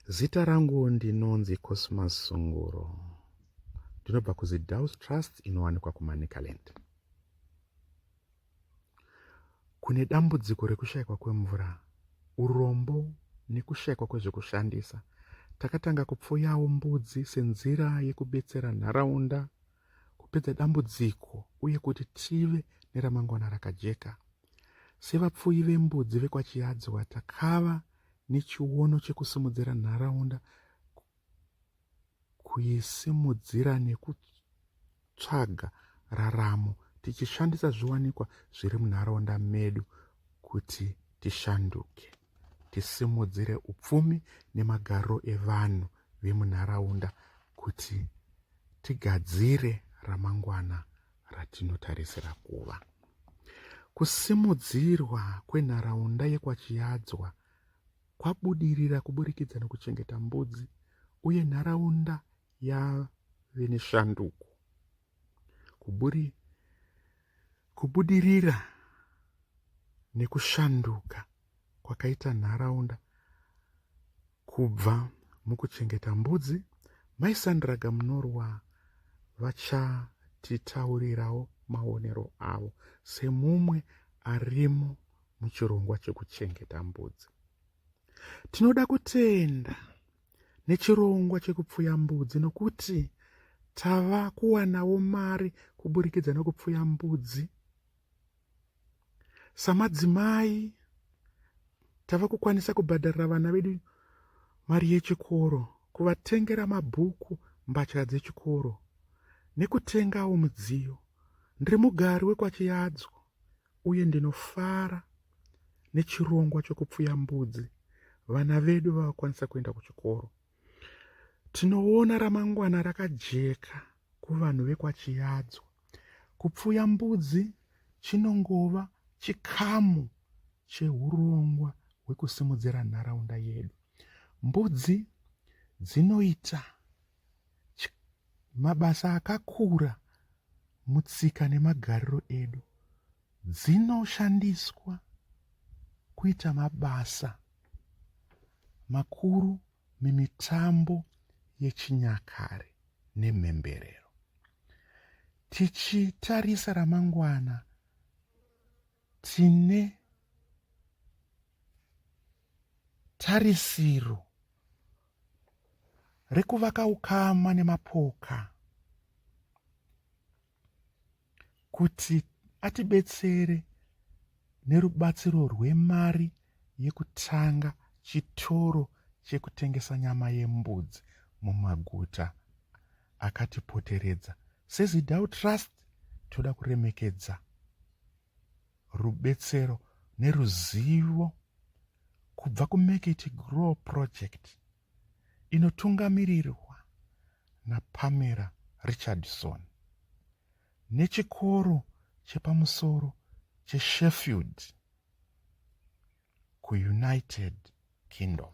Zita rangu ndinonzi Cosmas Sunguro. Ndinobva kuZidaus Trust inowanikwa kuManicaland. Kune dambudziko rekushayikwa kwemvura, urombo nekushayikwa kwezvekushandisa, takatanga kupfuyawo mbudzi senzira yekubetsera nharaunda kupedza dambudziko uye kuti tive neramangwana rakajeka. Sevapfuyi vembudzi vekwaChiadzwa takava nechiono chekusimudzira nharaunda, kuisimudzira nekutsvaga raramo tichishandisa zviwanikwa zviri munharaunda medu kuti tishanduke, tisimudzire upfumi nemagariro evanhu vemunharaunda kuti tigadzire ramangwana ratinotarisira kuva. Kusimudzirwa kwenharaunda yekwaChiadzwa kwabudirira kuburikidza nekuchengeta mbudzi uye nharaunda yave neshanduko. Kubudirira nekushanduka kwakaita nharaunda kubva mukuchengeta mbudzi, maisandraga munorwa vachatitaurirawo maonero avo semumwe arimo muchirongwa chekuchengeta mbudzi. Tinoda kutenda nechirongwa chekupfuya mbudzi nokuti tava kuwanawo mari kuburikidza nekupfuya mbudzi. Samadzimai tava kukwanisa kubhadharira vana vedu mari yechikoro, kuvatengera mabhuku, mbatya dzechikoro nekutengawo mudziyo. Ndiri mugari wekwaChiadzwa uye ndinofara nechirongwa chekupfuya mbudzi. Vana vedu vavakwanisa kuenda kuchikoro. Tinoona ramangwana rakajeka kuvanhu vekwaChiadzwa. Kupfuya mbudzi chinongova chikamu cheurongwa hwekusimudzira nharaunda yedu. Mbudzi dzinoita mabasa akakura mutsika nemagariro edu. Dzinoshandiswa kuita mabasa makuru mimitambo yechinyakare nemhemberero. Tichitarisa ramangwana, tine tarisiro rekuvaka ukama nemapoka kuti atibetsere nerubatsiro rwemari yekutanga chitoro chekutengesa nyama yembudzi mumaguta akatipoteredza. SeZidau Trust toda kuremekedza rubetsero neruzivo kubva kuMake It Grow Project inotungamirirwa naPamela Richardson nechikoro chepamusoro cheSheffield kuUnited Kingdom.